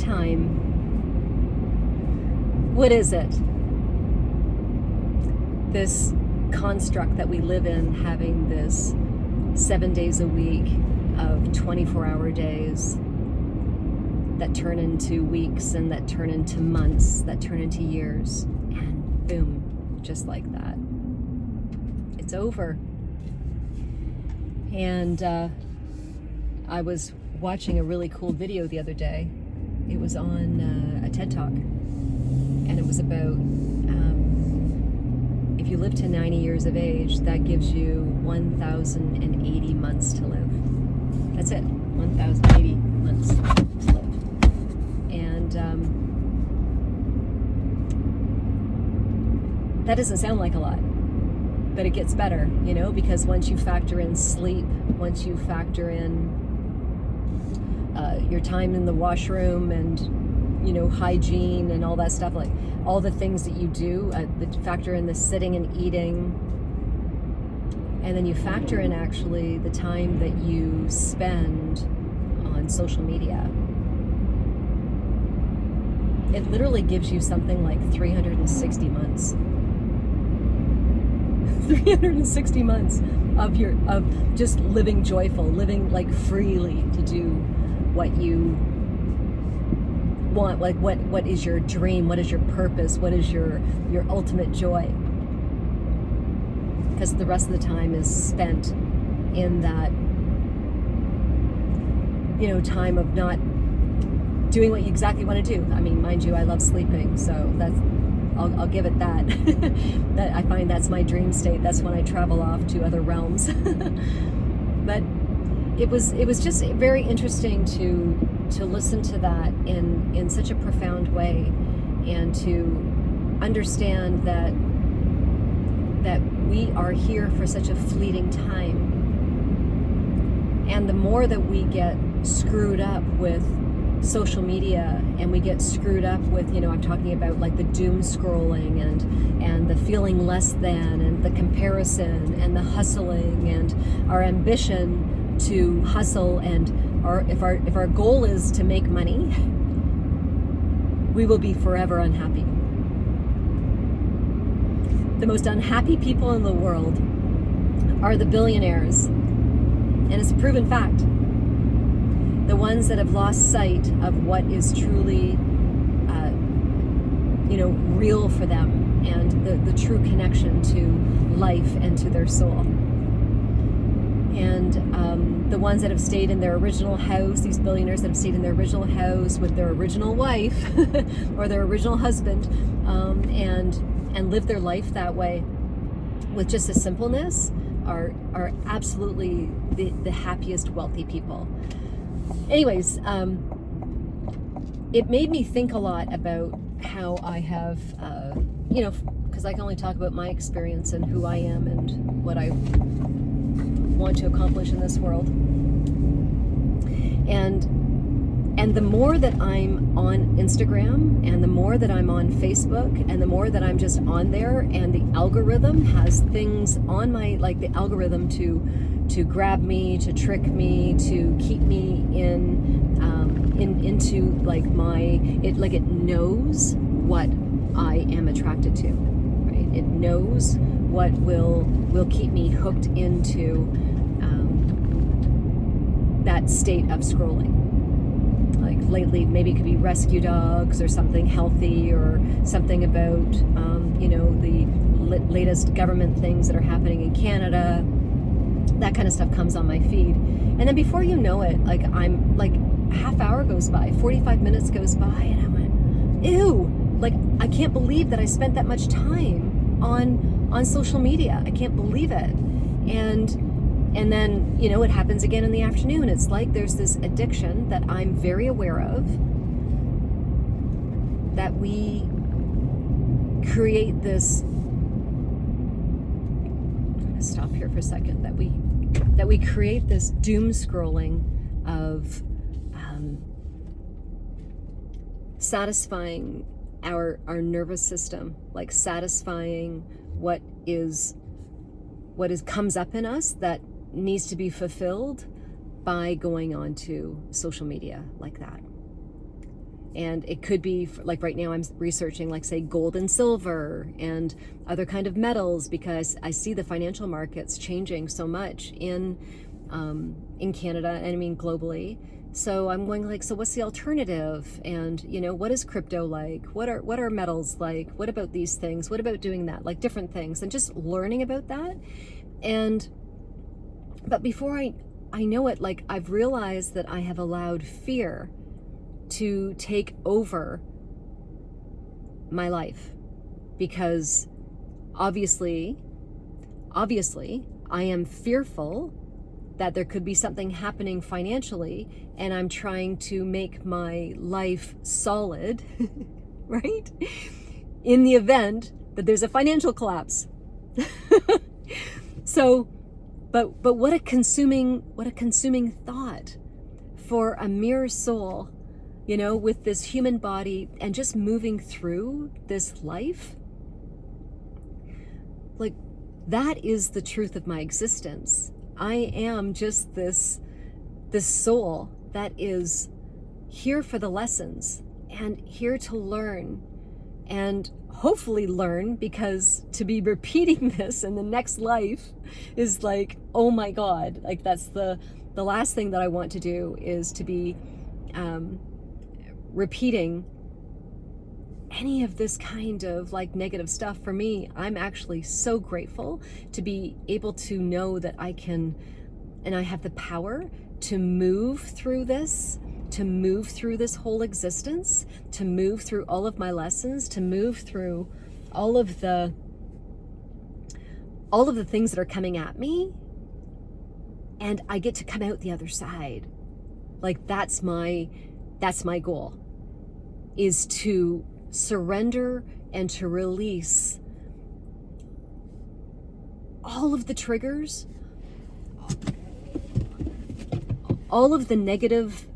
time, what is it? This construct that we live in, having this 7 days a week of 24-hour days that turn into weeks and that turn into months, that turn into years, and boom, just like that, it's over. And I was watching a really cool video the other day. It was on a TED Talk, and it was about if you live to 90 years of age, that gives you 1,080 months to live. That's it, 1,080 months to live. And that doesn't sound like a lot, but it gets better, because once you factor in sleep, once you factor in your time in the washroom and hygiene and all that stuff, like all the things that you do, factor in the sitting and eating, and then you factor in actually the time that you spend on social media. It literally gives you something like 360 months. 360 months of just living joyful, living like freely to do what you want, like what is your dream, what is your purpose, what is your ultimate joy, because the rest of the time is spent in that time of not doing what you exactly want to do. I mean, mind you, I love sleeping, so that's I'll give it that. That I find that's my dream state. That's when I travel off to other realms. But it was just very interesting to listen to that in such a profound way, and to understand that we are here for such a fleeting time. And the more that we get screwed up with social media, and we get screwed up with, I'm talking about like the doom scrolling and the feeling less than, and the comparison and the hustling and our ambition to hustle, and if our goal is to make money, we will be forever unhappy. The most unhappy people in the world are the billionaires, and it's a proven fact. The ones that have lost sight of what is truly, real for them, and the true connection to life and to their soul. And the ones that have stayed in their original house, these billionaires that have stayed in their original house with their original wife or their original husband, and lived their life that way with just a simpleness, are absolutely the happiest, wealthy people. Anyways, it made me think a lot about how I have, because I can only talk about my experience and who I am and what I want to accomplish in this world. And the more that I'm on Instagram, and the more that I'm on Facebook, and the more that I'm just on there, and the algorithm has things on my, like the algorithm to grab me, to trick me, to keep me into like it knows what I am attracted to, right? It knows what will keep me hooked into that state of scrolling. Like lately, maybe it could be rescue dogs or something healthy, or something about the latest government things that are happening in Canada. That kind of stuff comes on my feed, and then before you know it, like I'm like half hour goes by, 45 minutes goes by, and I went, ew, like I can't believe that I spent that much time on social media. I can't believe it. And then it happens again in the afternoon. It's like there's this addiction that I'm very aware of, that we create this. I'm gonna stop here for a second. That we create this doom scrolling of satisfying our nervous system, like satisfying what comes up in us that needs to be fulfilled by going on to social media like that. And it could be, like right now I'm researching, like say gold and silver and other kind of metals, because I see the financial markets changing so much in Canada, and I mean globally. So I'm going like, so what's the alternative? And what is crypto like? What are metals like? What about these things? What about doing that? Like different things, and just learning about that. But before I know it, like I've realized that I have allowed fear to take over my life, because obviously I am fearful that there could be something happening financially, and I'm trying to make my life solid, right? In the event that there's a financial collapse. So, but what a consuming thought for a mere soul, with this human body and just moving through this life. Like, that is the truth of my existence. I am just this soul that is here for the lessons and here to learn, and hopefully learn, because to be repeating this in the next life is like, oh my God, like that's the last thing that I want to do, is to be repeating any of this kind of like negative stuff. For me, I'm actually so grateful to be able to know that I can, and I have the power to move through this, to move through this whole existence, to move through all of my lessons, to move through all of the things that are coming at me, and I get to come out the other side. Like that's my goal, is to surrender and to release all of the triggers, all of the negative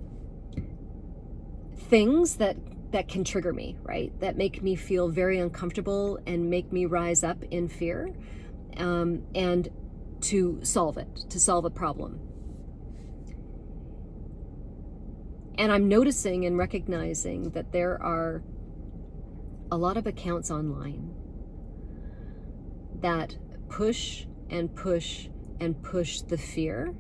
things that can trigger me, right? That make me feel very uncomfortable and make me rise up in fear, and to solve a problem. And I'm noticing and recognizing that there are a lot of accounts online that push and push and push the fear.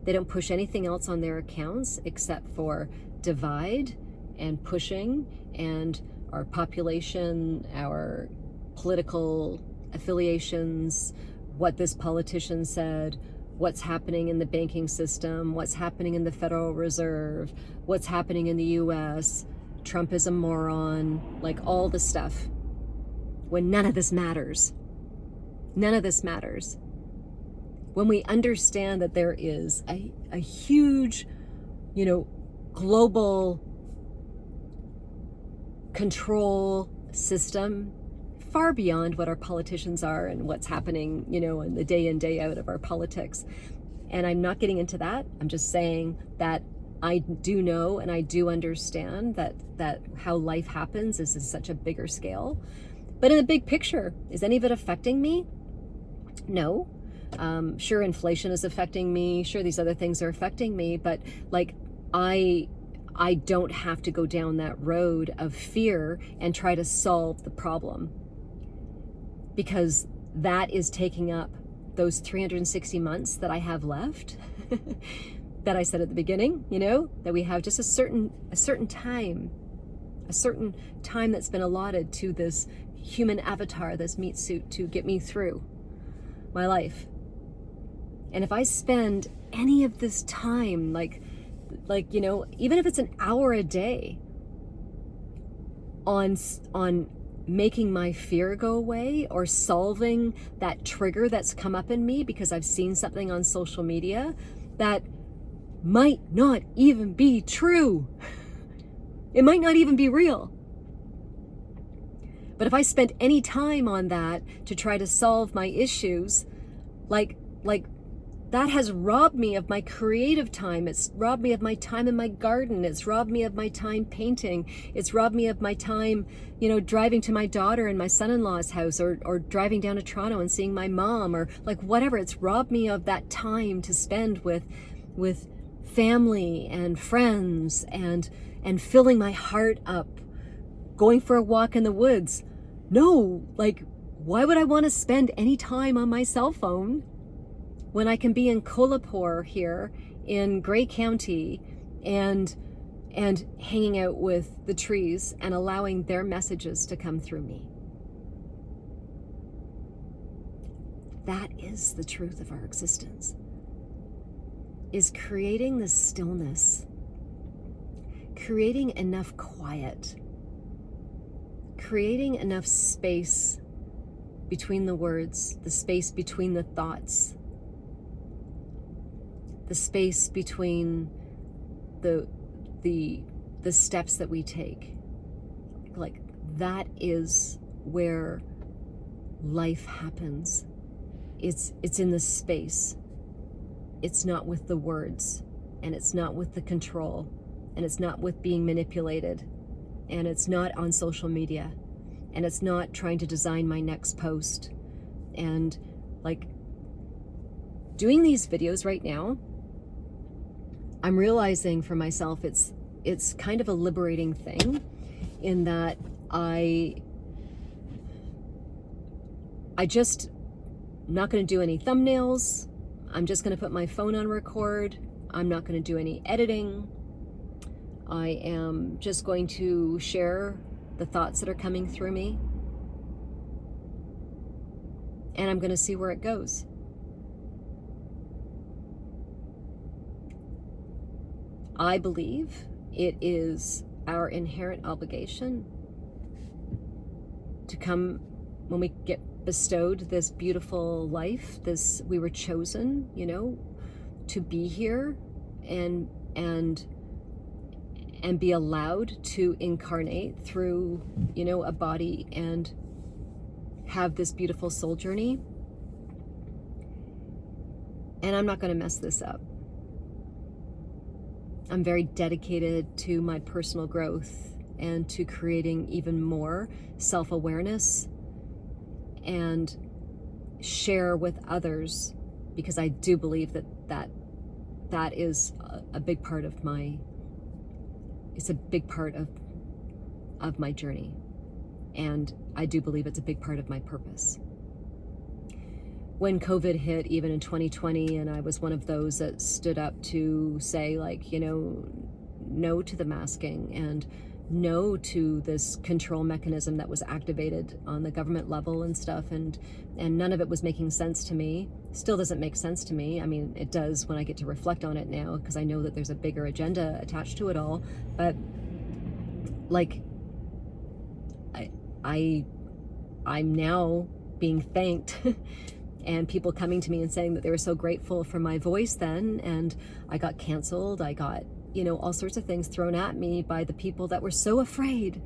They don't push anything else on their accounts except for divide and pushing, and our population, our political affiliations, what this politician said, what's happening in the banking system, what's happening in the Federal Reserve, what's happening in the US, Trump is a moron, like all the stuff, when none of this matters. None of this matters. When we understand that there is a huge, global control system far beyond what our politicians are and what's happening, in the day in, day out of our politics. And I'm not getting into that. I'm just saying that I do know and I do understand that how life happens is such a bigger scale. But in the big picture, is any of it affecting me? No. Sure, inflation is affecting me. Sure, these other things are affecting me. But like, I don't have to go down that road of fear and try to solve the problem, because that is taking up those 360 months that I have left. That I said at the beginning, that we have just a certain time that's been allotted to this human avatar, this meat suit, to get me through my life. And if I spend any of this time, like even if it's an hour a day on making my fear go away, or solving that trigger that's come up in me because I've seen something on social media that might not even be true. It might not even be real. But if I spend any time on that to try to solve my issues, like that has robbed me of my creative time. It's robbed me of my time in my garden. It's robbed me of my time painting. It's robbed me of my time, driving to my daughter and my son-in-law's house, or driving down to Toronto and seeing my mom, or like whatever. It's robbed me of that time to spend with family and friends, and and filling my heart up, going for a walk in the woods. No, like, why would I want to spend any time on my cell phone when I can be in Kolhapur here in Gray County and hanging out with the trees and allowing their messages to come through me? That is the truth of our existence, is creating this stillness, creating enough quiet, creating enough space between the words, the space between the thoughts, the space between the steps that we take. Like, that is where life happens. It's in the space. It's not with the words, and it's not with the control, and it's not with being manipulated, and it's not on social media, and it's not trying to design my next post. And like, doing these videos right now, I'm realizing for myself it's kind of a liberating thing, in that I just not going to do any thumbnails. I'm just going to put my phone on record. I'm not going to do any editing. I am just going to share the thoughts that are coming through me, and I'm going to see where it goes. I believe it is our inherent obligation to come, when we get bestowed this beautiful life, this, we were chosen, to be here and be allowed to incarnate through, a body and have this beautiful soul journey. And I'm not going to mess this up. I'm very dedicated to my personal growth and to creating even more self-awareness and share with others, because I do believe that is a big part of it's a big part of my journey. And I do believe it's a big part of my purpose. When COVID hit, even in 2020, and I was one of those that stood up to say, like, no to the masking and no to this control mechanism that was activated on the government level and stuff, and none of it was making sense to me. Still doesn't make sense to me. I mean, it does when I get to reflect on it now, because I know that there's a bigger agenda attached to it all. But like, I'm now being thanked and people coming to me and saying that they were so grateful for my voice then, and I got canceled. I got, all sorts of things thrown at me by the people that were so afraid.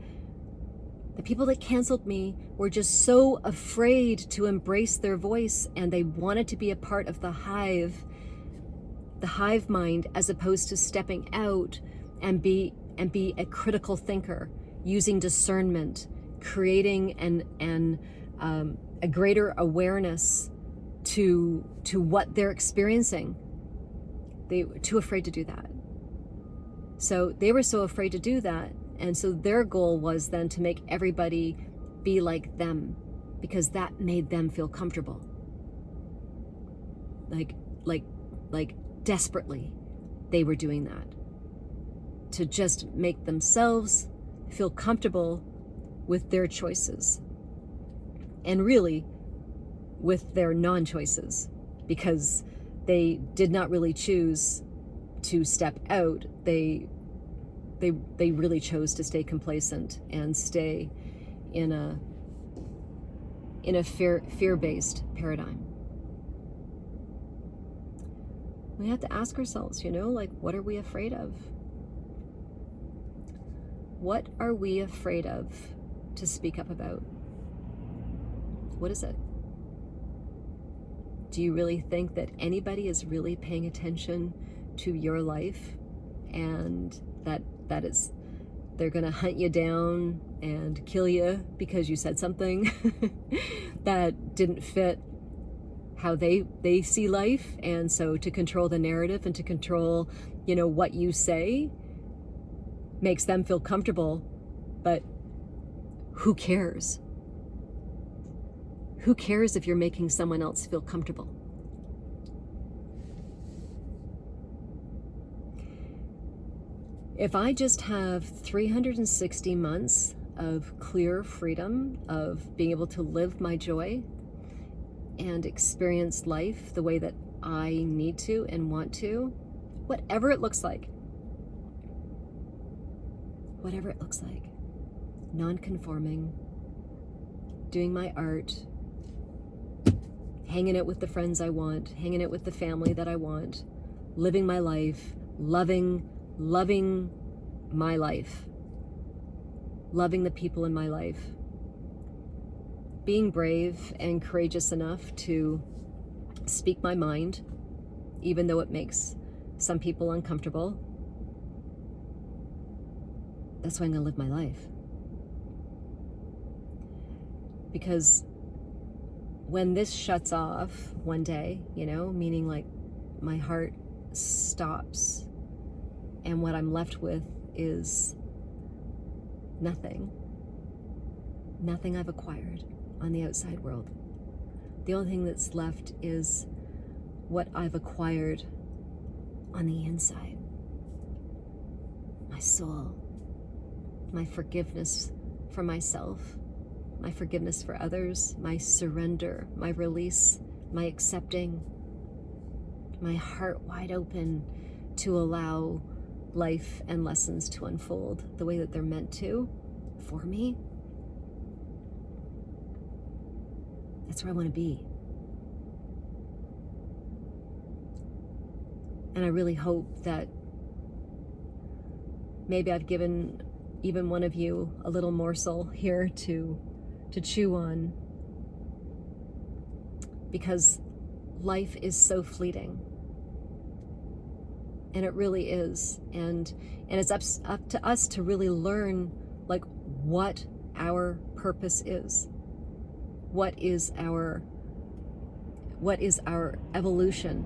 The people that canceled me were just so afraid to embrace their voice, and they wanted to be a part of the hive mind, as opposed to stepping out and be a critical thinker, using discernment, creating a greater awareness to what they're experiencing. They were too afraid to do that. So they were so afraid to do that, and so their goal was then to make everybody be like them, because that made them feel comfortable. Like desperately, they were doing that to just make themselves feel comfortable with their choices, and really with their non-choices, because they did not really choose to step out. They really chose to stay complacent and stay in a fear-based paradigm. We have to ask ourselves, what are we afraid of? What are we afraid of to speak up about? What is it? Do you really think that anybody is really paying attention to your life, and that is, they're going to hunt you down and kill you because you said something that didn't fit how they see life? And so to control the narrative and to control, what you say, makes them feel comfortable, but who cares? Who cares if you're making someone else feel comfortable? If I just have 360 months of clear freedom, of being able to live my joy and experience life the way that I need to and want to, whatever it looks like, non-conforming, doing my art, hanging out with the friends I want, hanging out with the family that I want, living my life, loving my life, loving the people in my life, being brave and courageous enough to speak my mind, even though it makes some people uncomfortable. That's why I'm going to live my life. Because when this shuts off one day, meaning like my heart stops and what I'm left with is nothing I've acquired on the outside world. The only thing that's left is what I've acquired on the inside. My soul, my forgiveness for myself, my forgiveness for others, my surrender, my release, my accepting, my heart wide open to allow life and lessons to unfold the way that they're meant to for me. That's where I want to be. And I really hope that maybe I've given even one of you a little morsel here to chew on, because life is so fleeting. And it really is. And it's up to us to really learn like what our purpose is. What is our evolution?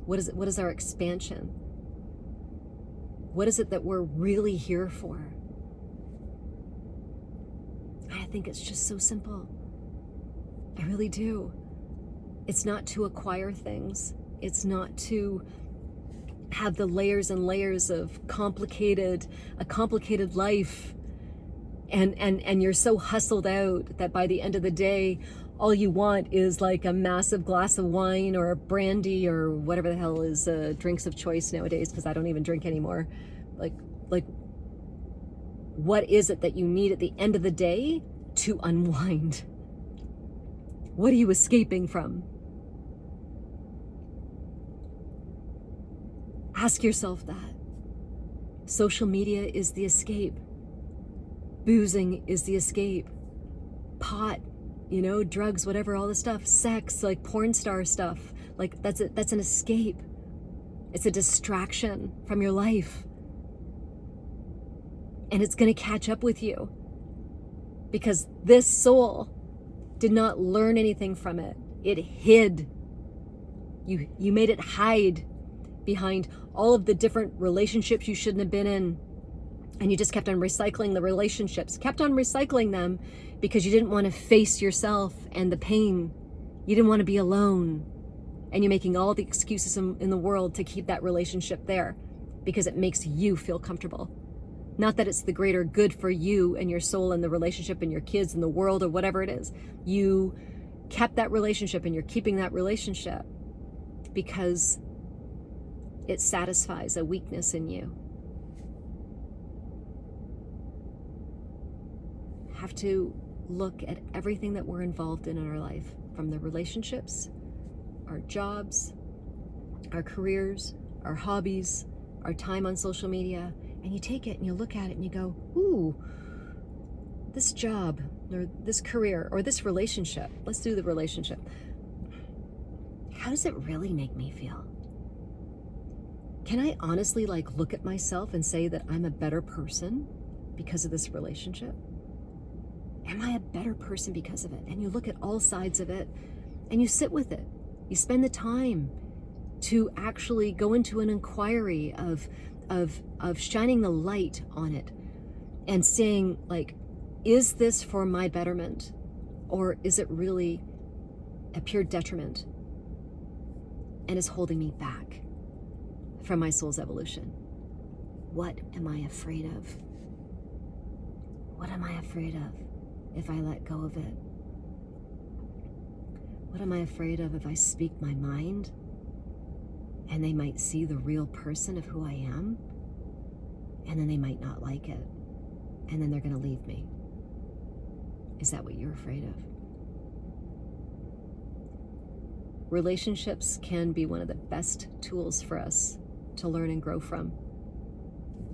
What is our expansion? What is it that we're really here for? I think it's just so simple. I really do. It's not to acquire things. It's not to have the layers and layers of a complicated life, and you're so hustled out that by the end of the day, all you want is like a massive glass of wine or a brandy or whatever the hell is drinks of choice nowadays, because I don't even drink anymore. Like what is it that you need at the end of the day to unwind? What are you escaping from? Ask yourself that. Social media is the escape. Boozing is the escape. Pot, drugs, whatever, all the stuff, sex, like porn star stuff, like that's an escape. It's a distraction from your life. And it's going to catch up with you, because this soul did not learn anything from it. It hid. You made it hide behind all of the different relationships you shouldn't have been in. And you just kept on recycling the relationships, kept on recycling them because you didn't want to face yourself and the pain. You didn't want to be alone. And you're making all the excuses in the world to keep that relationship there because it makes you feel comfortable. Not that it's the greater good for you and your soul and the relationship and your kids and the world or whatever it is. You kept that relationship and you're keeping that relationship because it satisfies a weakness in you. Have to look at everything that we're involved in our life, from the relationships, our jobs, our careers, our hobbies, our time on social media, and you take it and you look at it and you go, ooh, this job or this career or this relationship, let's do the relationship. How does it really make me feel? Can I honestly look at myself and say that I'm a better person because of this relationship? Am I a better person because of it? And you look at all sides of it and you sit with it. You spend the time to actually go into an inquiry of of shining the light on it and saying, like, is this for my betterment, or is it really a pure detriment and is holding me back from my soul's evolution? What am I afraid of? What am I afraid of if I let go of it? What am I afraid of if I speak my mind and they might see the real person of who I am, and then they might not like it, and then they're going to leave me? Is that what you're afraid of? Relationships can be one of the best tools for us to learn and grow from,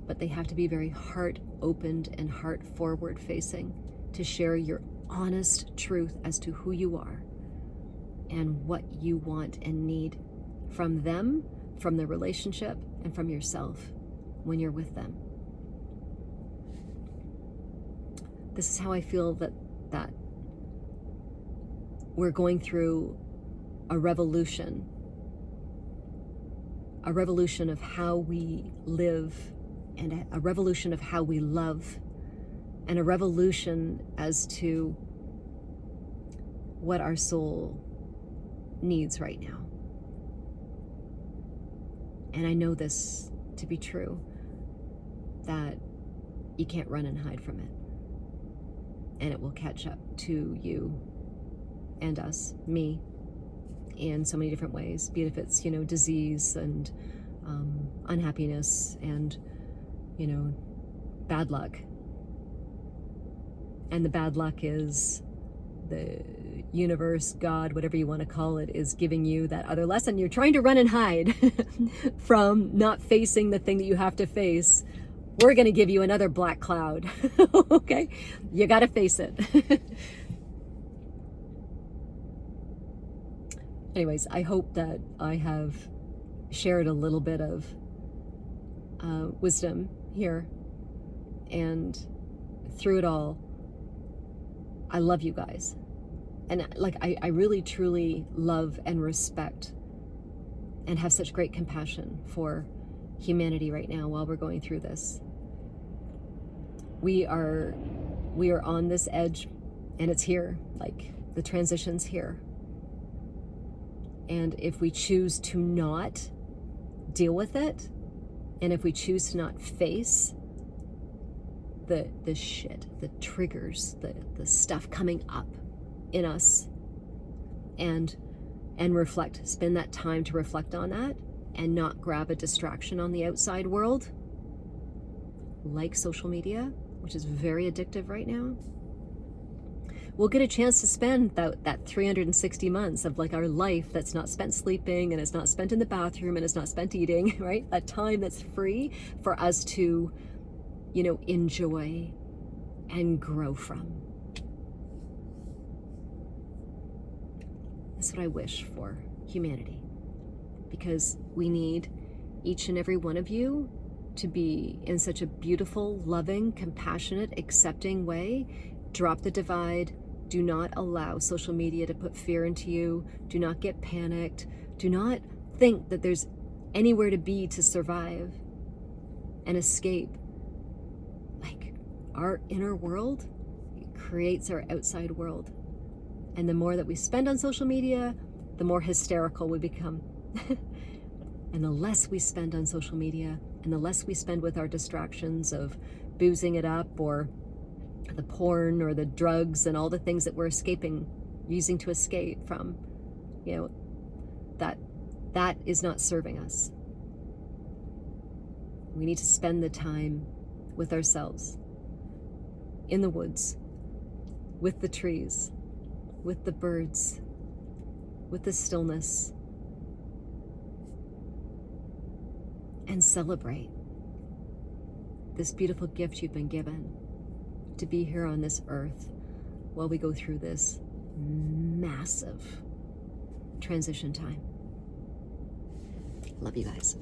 but they have to be very heart-opened and heart-forward facing to share your honest truth as to who you are and what you want and need from them, from the relationship, and from yourself when you're with them. This is how I feel that we're going through a revolution of how we live, and a revolution of how we love, and a revolution as to what our soul needs right now. And I know this to be true, that you can't run and hide from it, and it will catch up to you and us, me, in so many different ways, be it if it's, disease and unhappiness and, bad luck. And the bad luck is the universe, God, whatever you want to call it, is giving you that other lesson. You're trying to run and hide from not facing the thing that you have to face. We're going to give you another black cloud. Okay? You got to face it. Anyways, I hope that I have shared a little bit of wisdom here. And through it all, I love you guys. And I really, truly love and respect and have such great compassion for humanity right now while we're going through this. We are on this edge, and it's here. Like, the transition's here. And if we choose to not deal with it, and if we choose to not face the shit, the triggers, the stuff coming up in us, and reflect, spend that time to reflect on that, and not grab a distraction on the outside world, like social media, which is very addictive right now, we'll get a chance to spend that 360 months of our life that's not spent sleeping, and it's not spent in the bathroom, and it's not spent eating, right? That time that's free for us to, enjoy and grow from. That's what I wish for humanity, because we need each and every one of you to be in such a beautiful, loving, compassionate, accepting way. Drop the divide. Do not allow social media to put fear into you. Do not get panicked. Do not think that there's anywhere to be to survive and escape. Our inner world creates our outside world. And the more that we spend on social media, the more hysterical we become. And the less we spend on social media, and the less we spend with our distractions of boozing it up, or the porn, or the drugs, and all the things that we're using to escape from, that is not serving us. We need to spend the time with ourselves, in the woods, with the trees, with the birds, with the stillness, and celebrate this beautiful gift you've been given to be here on this earth while we go through this massive transition time. Love you guys.